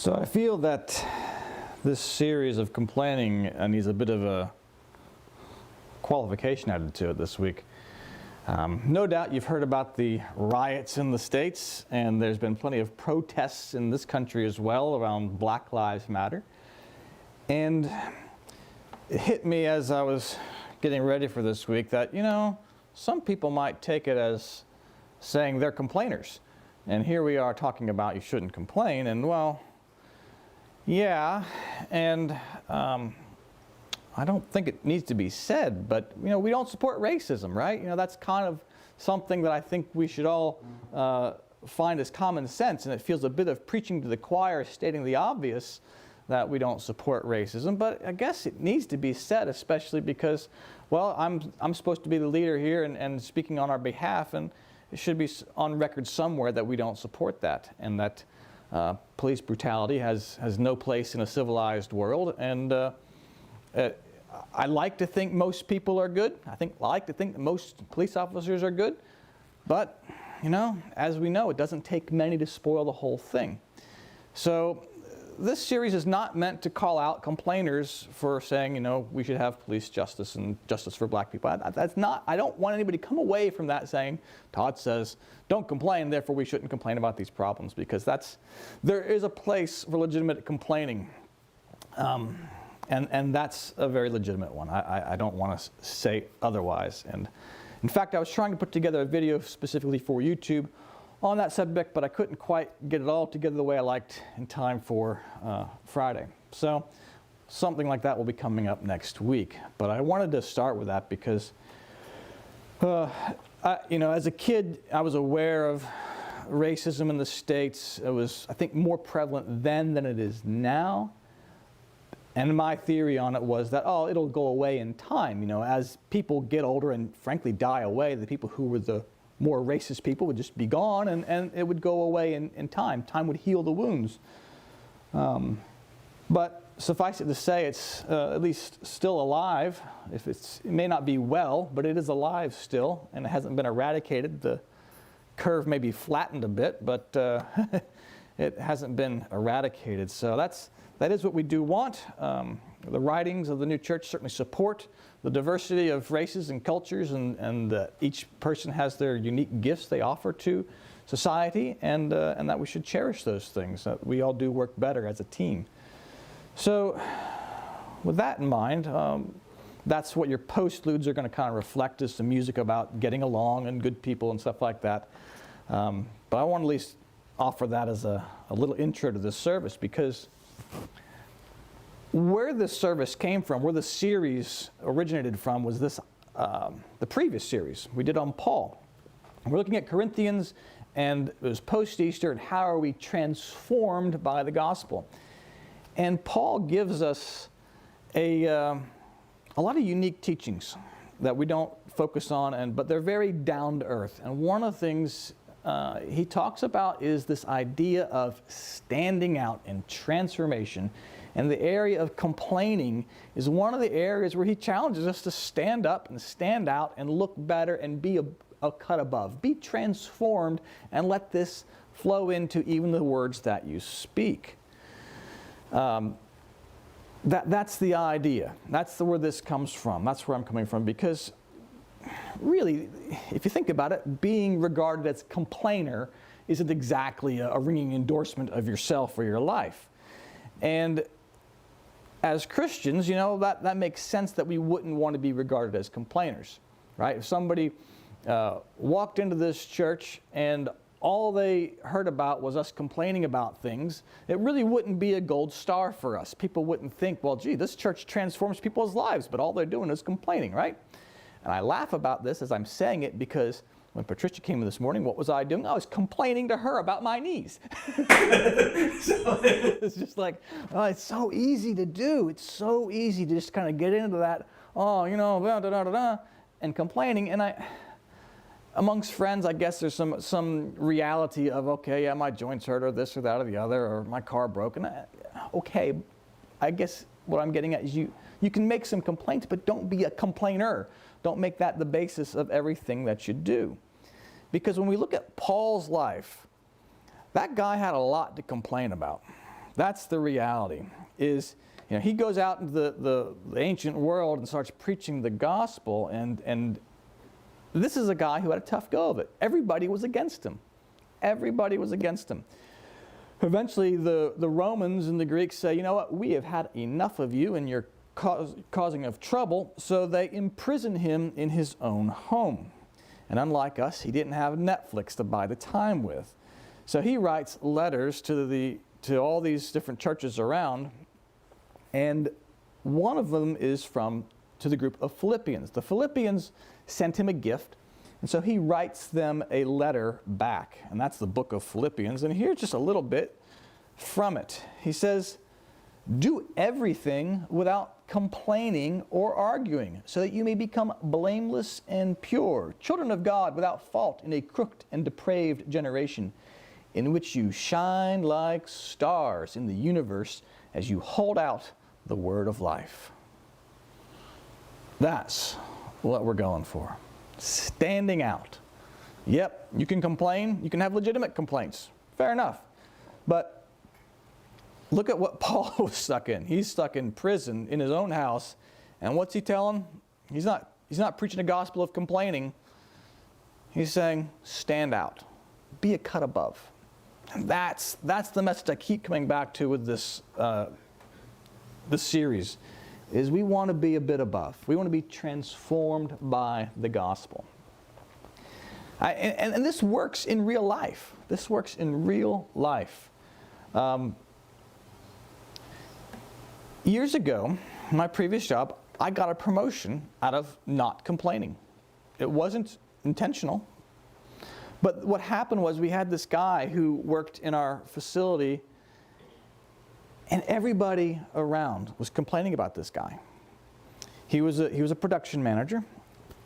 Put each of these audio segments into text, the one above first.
So I feel that this series of complaining needs a bit of a qualification added to it this week. No doubt you've heard about the riots in the States, and there's been plenty of protests in this country as well around Black Lives Matter. And it hit me as I was getting ready for this week that, some people might take it as saying they're complainers. And here we are talking about you shouldn't complain, and well, yeah, and I don't think it needs to be said, but we don't support racism, right? That's kind of something that I think we should all find as common sense, and it feels a bit of preaching to the choir, stating the obvious that we don't support racism, but I guess it needs to be said, especially because, well, I'm supposed to be the leader here and speaking on our behalf, and it should be on record somewhere that we don't support that, and that police brutality has no place in a civilized world. And I like to think most people are good. I like to think that most police officers are good. But, as we know, it doesn't take many to spoil the whole thing. So this series is not meant to call out complainers for saying, we should have police justice and justice for black people. That's not, I don't want anybody to come away from that saying, Todd says, don't complain, therefore we shouldn't complain about these problems, because there is a place for legitimate complaining. And that's a very legitimate one. I don't want to say otherwise. And in fact, I was trying to put together a video specifically for YouTube on that subject, but I couldn't quite get it all together the way I liked in time for Friday. So something like that will be coming up next week. But I wanted to start with that because, as a kid, I was aware of racism in the States. It was, I think, more prevalent then than it is now. And my theory on it was that, it'll go away in time. As people get older and frankly die away, the people who were the more racist people would just be gone, and it would go away in time. Time would heal the wounds. But suffice it to say, it's at least still alive. It may not be well, but it is alive still, and it hasn't been eradicated. The curve may be flattened a bit, but it hasn't been eradicated. So that is what we do want. The writings of the new church certainly support the diversity of races and cultures, and each person has their unique gifts they offer to society, and that we should cherish those things, that we all do work better as a team. So with that in mind, that's what your postludes are going to kind of reflect, is some music about getting along and good people and stuff like that. But I want to at least offer that as a little intro to this service, because where this service came from, where the series originated from, was this the previous series we did on Paul. We're looking at Corinthians, and it was post-Easter, and how are we transformed by the gospel. And Paul gives us a lot of unique teachings that we don't focus on, but they're very down to earth. And one of the things he talks about is this idea of standing out in transformation. And the area of complaining is one of the areas where he challenges us to stand up and stand out and look better and be a cut above. Be transformed and let this flow into even the words that you speak. That's the idea. That's where this comes from. That's where I'm coming from, because really, if you think about it, being regarded as a complainer isn't exactly a ringing endorsement of yourself or your life. And as Christians, that makes sense that we wouldn't want to be regarded as complainers, right? If somebody walked into this church and all they heard about was us complaining about things, it really wouldn't be a gold star for us. People wouldn't think, well, gee, this church transforms people's lives, but all they're doing is complaining, right? And I laugh about this as I'm saying it, because when Patricia came in this morning, what was I doing? I was complaining to her about my knees. So it's just like, it's so easy to do. It's so easy to just kind of get into that, and complaining. And amongst friends, I guess there's some reality of, okay, yeah, my joints hurt, or this or that or the other, or my car broke. And okay, I guess what I'm getting at is you can make some complaints, but don't be a complainer. Don't make that the basis of everything that you do. Because when we look at Paul's life, that guy had a lot to complain about. That's the reality. Is, he goes out into the ancient world and starts preaching the gospel, and this is a guy who had a tough go of it. Everybody was against him. Everybody was against him. Eventually, the Romans and the Greeks say, you know what, we have had enough of you and your causing of trouble, so they imprison him in his own home. And unlike us, he didn't have Netflix to buy the time with. So he writes letters to all these different churches around, and one of them is to the group of Philippians. The Philippians sent him a gift, and so he writes them a letter back, and that's the book of Philippians. And here's just a little bit from it. He says, "Do everything without complaining or arguing, so that you may become blameless and pure, children of God without fault in a crooked and depraved generation, in which you shine like stars in the universe as you hold out the word of life." That's what we're going for. Standing out. Yep, you can complain. You can have legitimate complaints. Fair enough. But look at what Paul was stuck in. He's stuck in prison in his own house. And what's he telling? He's not preaching a gospel of complaining. He's saying, stand out. Be a cut above. And that's the message I keep coming back to with this series, is we want to be a bit above. We want to be transformed by the gospel. And this works in real life. This works in real life. Years ago, in my previous job, I got a promotion out of not complaining. It wasn't intentional. But what happened was we had this guy who worked in our facility, and everybody around was complaining about this guy. He was a production manager,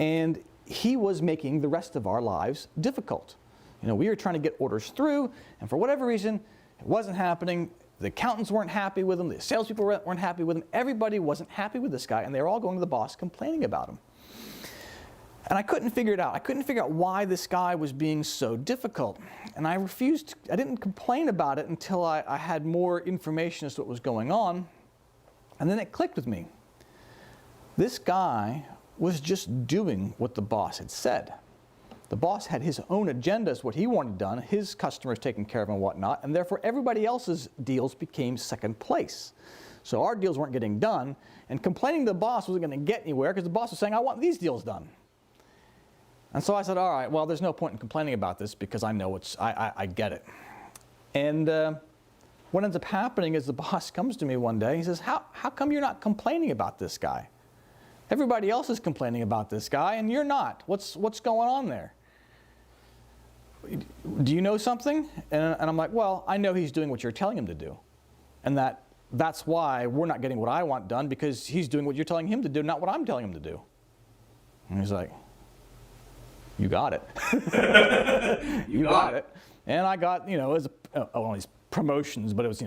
and he was making the rest of our lives difficult. We were trying to get orders through, and for whatever reason, it wasn't happening. The accountants weren't happy with him. The salespeople weren't happy with him. Everybody wasn't happy with this guy, and they were all going to the boss complaining about him. And I couldn't figure it out. I couldn't figure out why this guy was being so difficult. And I didn't complain about it until I had more information as to what was going on. And then it clicked with me. This guy was just doing what the boss had said. The boss had his own agendas, what he wanted done, his customers taken care of and whatnot, and therefore everybody else's deals became second place. So our deals weren't getting done, and complaining to the boss wasn't going to get anywhere because the boss was saying, I want these deals done. And so I said, all right, well, there's no point in complaining about this because I know I get it. And what ends up happening is the boss comes to me one day. He says, how come you're not complaining about this guy? Everybody else is complaining about this guy, and you're not. What's going on there? Do you know something? And I'm like, well, I know he's doing what you're telling him to do. And that's why we're not getting what I want done, because he's doing what you're telling him to do, not what I'm telling him to do. And he's like, you got it. You got it. And I got, it was all these promotions, but it was,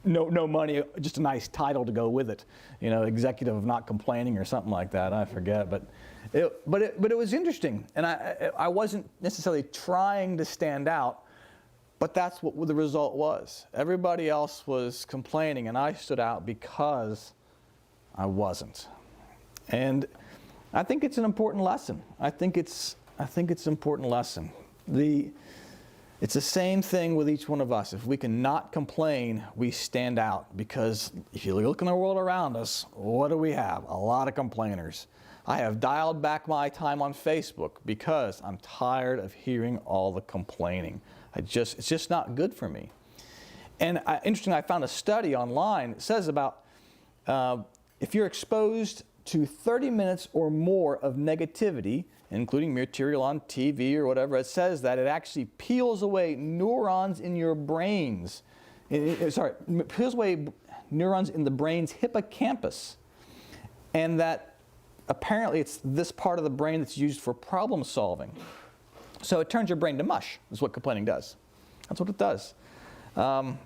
no money, just a nice title to go with it. Executive of not complaining or something like that. I forget, but it was interesting. And I wasn't necessarily trying to stand out, but that's what the result was. Everybody else was complaining, and I stood out because I wasn't. And I think it's an important lesson. I think it's an important lesson. It's the same thing with each one of us. If we can not complain, we stand out, because if you look in the world around us, what do we have? A lot of complainers. I have dialed back my time on Facebook because I'm tired of hearing all the complaining. It's just not good for me. And interestingly, I found a study online that says about if you're exposed to 30 minutes or more of negativity, including material on TV or whatever, it says that it actually peels away neurons in your brains. Peels away neurons in the brain's hippocampus. And that apparently it's this part of the brain that's used for problem solving. So it turns your brain to mush, is what complaining does. That's what it does. Now,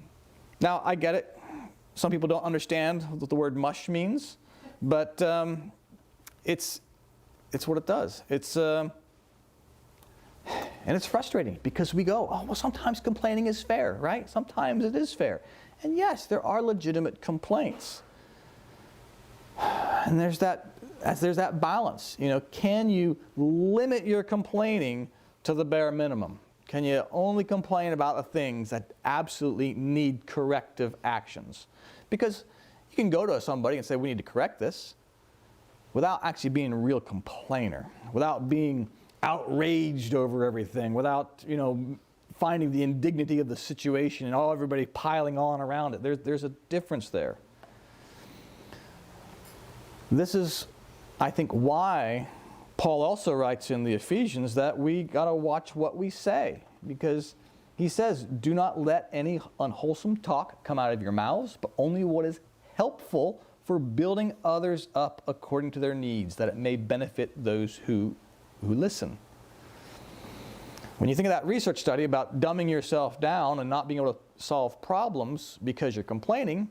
I get it. Some people don't understand what the word mush means, but it's what it does. And And it's frustrating because we go, oh, well, sometimes complaining is fair, right? Sometimes it is fair. And yes, there are legitimate complaints. And there's that balance. Can you limit your complaining to the bare minimum? Can you only complain about the things that absolutely need corrective actions? Because you can go to somebody and say, we need to correct this, without actually being a real complainer, without being outraged over everything, without, finding the indignity of the situation and everybody piling on around it. There's a difference there. This is, I think, why Paul also writes in the Ephesians that we got to watch what we say, because he says, do not let any unwholesome talk come out of your mouths, but only what is helpful for building others up according to their needs, that it may benefit those who listen. When you think of that research study about dumbing yourself down and not being able to solve problems because you're complaining,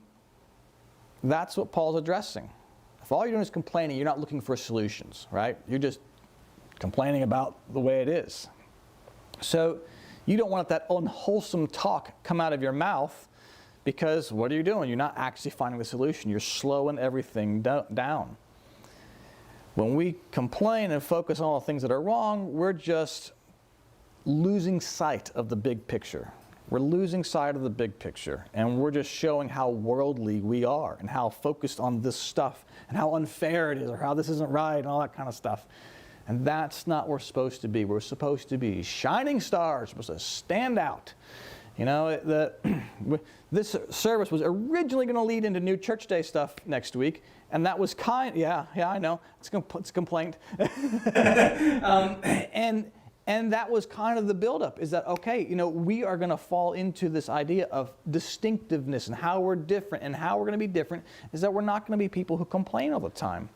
that's what Paul's addressing. If all you're doing is complaining, you're not looking for solutions, right? You're just complaining about the way it is. So you don't want that unwholesome talk come out of your mouth, because what are you doing? You're not actually finding the solution. You're slowing everything down. When we complain and focus on all the things that are wrong, we're just losing sight of the big picture. We're losing sight of the big picture, and we're just showing how worldly we are and how focused on this stuff and how unfair it is or how this isn't right and all that kind of stuff. And that's not where we're supposed to be. We're supposed to be shining stars. We're supposed to stand out. This service was originally going to lead into New Church Day stuff next week, and that was yeah, I know, it's a complaint. And that was kind of the buildup, is that, okay, we are going to fall into this idea of distinctiveness and how we're different, and how we're going to be different is that we're not going to be people who complain all the time.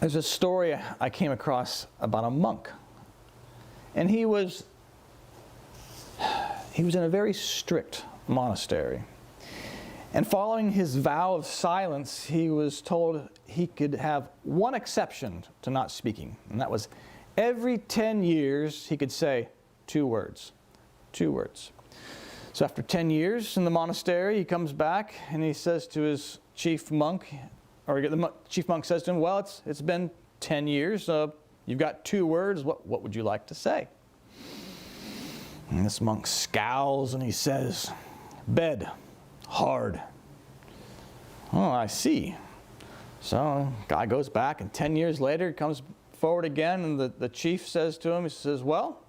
There's a story I came across about a monk, and he was in a very strict monastery. And following his vow of silence, he was told he could have one exception to not speaking, and that was every 10 years he could say 2 words. 2 words. So after 10 years in the monastery, he comes back and he says to his chief monk, or the chief monk says to him, well, it's been 10 years. You've got 2 words. What would you like to say? And this monk scowls and he says, bed, hard. Oh, I see. So guy goes back, and 10 years later he comes forward again, and the chief says to him, he says, well,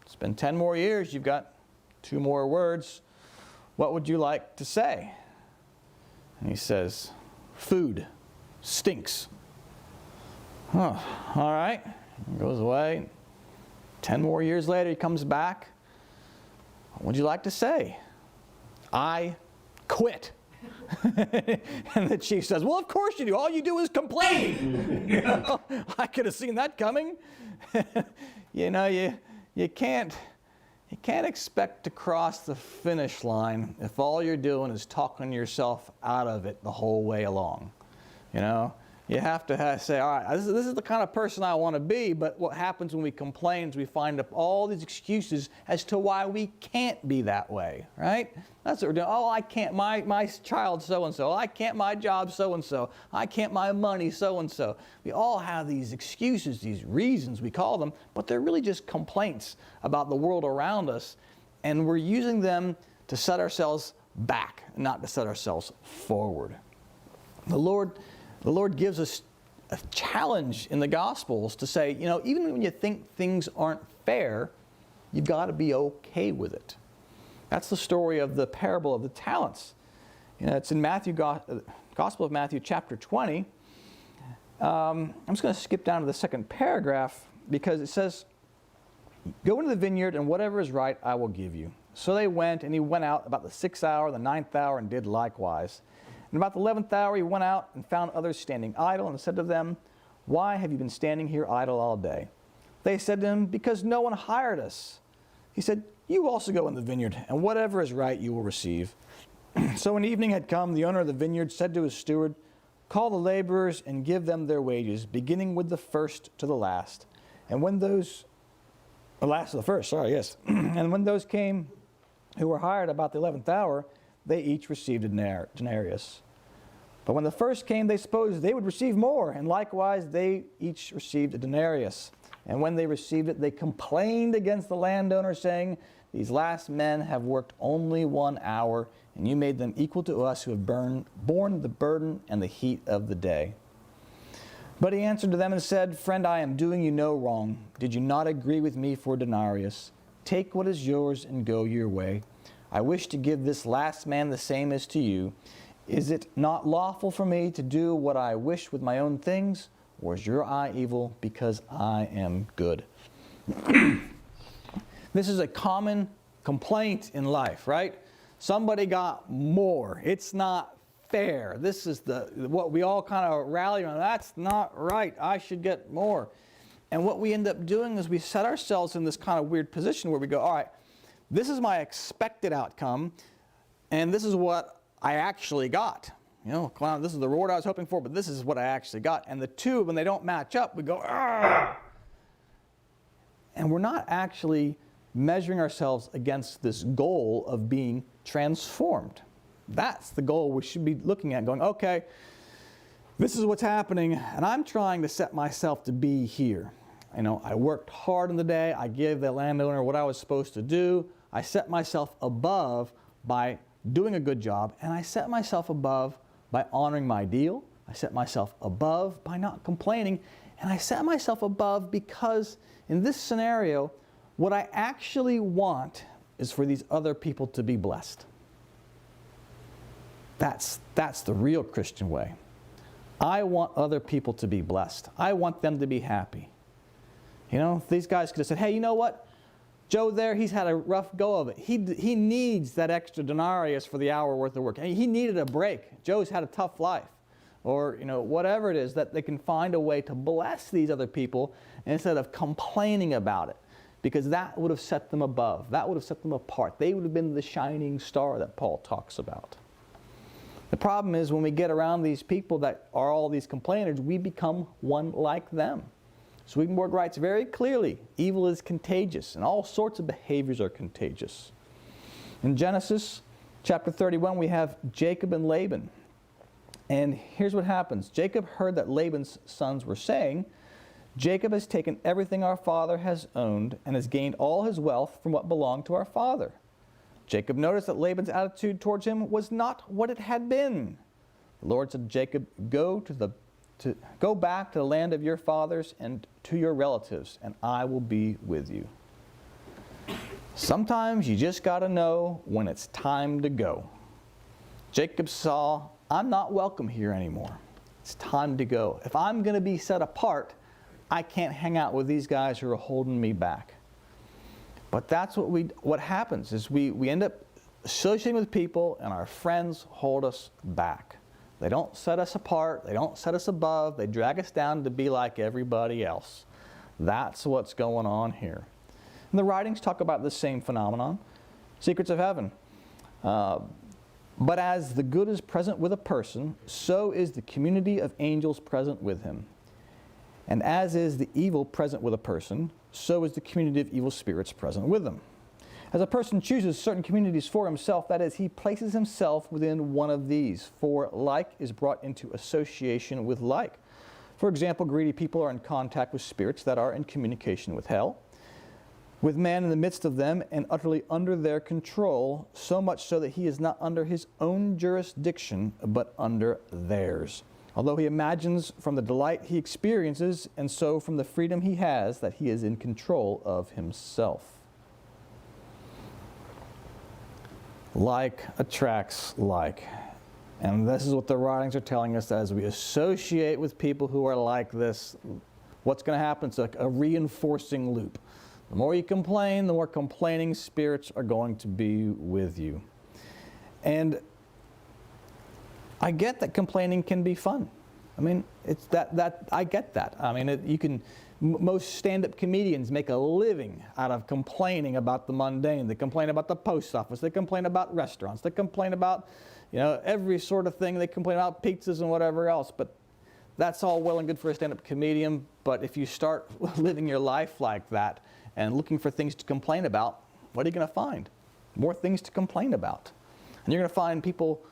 it's been 10 more years. You've got 2 more words. What would you like to say? And he says, food stinks. Oh, all right. He goes away. 10 more years later, he comes back. What would you like to say? I quit. And the chief says, well, of course you do. All you do is complain. I could have seen that coming. You can't expect to cross the finish line if all you're doing is talking yourself out of it the whole way along. You have to say, all right, this is the kind of person I want to be, but what happens when we complain is we find up all these excuses as to why we can't be that way, right? That's what we're doing. Oh, I can't, my child so-and-so. I can't, my job so-and-so. I can't, my money so-and-so. We all have these excuses, these reasons we call them, but they're really just complaints about the world around us, and we're using them to set ourselves back, not to set ourselves forward. The Lord gives us a challenge in the Gospels to say, even when you think things aren't fair, you've got to be okay with it. That's the story of the parable of the talents. It's in Gospel of Matthew chapter 20. I'm just going to skip down to the second paragraph because it says, go into the vineyard and whatever is right I will give you. So they went, and he went out about the 6th hour, the 9th hour, and did likewise. And about the 11th hour he went out and found others standing idle, and said to them, why have you been standing here idle all day? They said to him, because no one hired us. He said, you also go in the vineyard, and whatever is right you will receive. So when evening had come, the owner of the vineyard said to his steward, call the laborers and give them their wages, beginning with the first to the last. And when those The last of the first, sorry, yes. And when those came who were hired about the 11th hour, they each received a denarius. But when the first came, they supposed they would receive more, and likewise they each received a denarius. And when they received it, they complained against the landowner, saying, "These last men have worked only 1 hour, and you made them equal to us who have borne the burden and the heat of the day." But he answered to them and said, "Friend, I am doing you no wrong. Did you not agree with me for a denarius? Take what is yours and go your way. I wish to give this last man the same as to you. Is it not lawful for me to do what I wish with my own things? Or is your eye evil because I am good?" This is a common complaint in life, right? Somebody got more. It's not fair. This is what we all kind of rally around. That's not right. I should get more. And what we end up doing is we set ourselves in this kind of weird position where we go, all right, this is my expected outcome, and this is what I actually got. You know, wow, this is the reward I was hoping for, but this is what I actually got. And the two, when they don't match up, we go, "Argh!" And we're not actually measuring ourselves against this goal of being transformed. That's the goal we should be looking at, going, okay, this is what's happening, and I'm trying to set myself to be here. You know, I worked hard in the day. I gave the landowner what I was supposed to do. I set myself above by doing a good job, and I set myself above by honoring my deal. I set myself above by not complaining, and I set myself above because in this scenario, what I actually want is for these other people to be blessed. That's the real Christian way. I want other people to be blessed. I want them to be happy. You know, these guys could have said, "Hey, you know what? Joe there, he's had a rough go of it. He needs that extra denarius for the hour worth of work. He needed a break. Joe's had a tough life." Or, you know, whatever it is, that they can find a way to bless these other people instead of complaining about it. Because that would have set them above. That would have set them apart. They would have been the shining star that Paul talks about. The problem is when we get around these people that are all these complainers, we become one like them. Swedenborg writes very clearly, evil is contagious, and all sorts of behaviors are contagious. In Genesis chapter 31, we have Jacob and Laban. And here's what happens. Jacob heard that Laban's sons were saying, "Jacob has taken everything our father has owned and has gained all his wealth from what belonged to our father." Jacob noticed that Laban's attitude towards him was not what it had been. The Lord said to Jacob, Go back to the land of your fathers and to your relatives, and I will be with you." Sometimes you just got to know when it's time to go. Jacob saw, I'm not welcome here anymore. It's time to go. If I'm going to be set apart, I can't hang out with these guys who are holding me back. But that's what happens is we end up associating with people, and our friends hold us back. They don't set us apart. They don't set us above. They drag us down to be like everybody else. That's what's going on here. And the writings talk about this same phenomenon. Secrets of Heaven. But as the good is present with a person, so is the community of angels present with him. And as is the evil present with a person, so is the community of evil spirits present with them. As a person chooses certain communities for himself, that is, he places himself within one of these, for like is brought into association with like. For example, greedy people are in contact with spirits that are in communication with hell, with man in the midst of them and utterly under their control, so much so that he is not under his own jurisdiction, but under theirs. Although he imagines from the delight he experiences, and so from the freedom he has, that he is in control of himself. Like attracts like. And this is what the writings are telling us, that as we associate with people who are like this, what's going to happen? It's like a reinforcing loop. The more you complain, the more complaining spirits are going to be with you. And I get that complaining can be fun. I mean, it's that I get that. I mean, most stand-up comedians make a living out of complaining about the mundane. They complain about the post office. They complain about restaurants. They complain about, every sort of thing. They complain about pizzas and whatever else. But that's all well and good for a stand-up comedian. But if you start living your life like that, and looking for things to complain about, what are you going to find? More things to complain about. And you're going to find people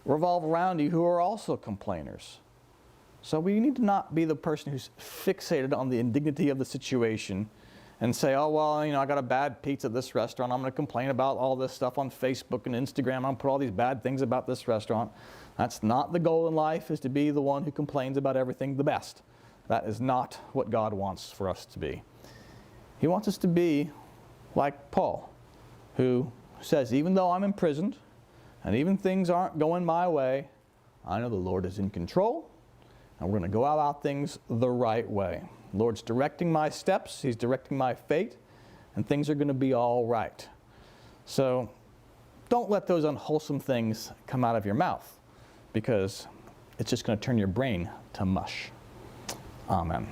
revolve around you who are also complainers. So we need to not be the person who's fixated on the indignity of the situation and say, oh, well, I got a bad pizza at this restaurant. I'm going to complain about all this stuff on Facebook and Instagram. I'm going to put all these bad things about this restaurant. That's not the goal in life, is to be the one who complains about everything the best. That is not what God wants for us to be. He wants us to be like Paul, who says, even though I'm imprisoned and even things aren't going my way, I know the Lord is in control, and we're going to go about things the right way. The Lord's directing my steps, He's directing my fate, and things are going to be all right. So don't let those unwholesome things come out of your mouth, because it's just going to turn your brain to mush. Amen.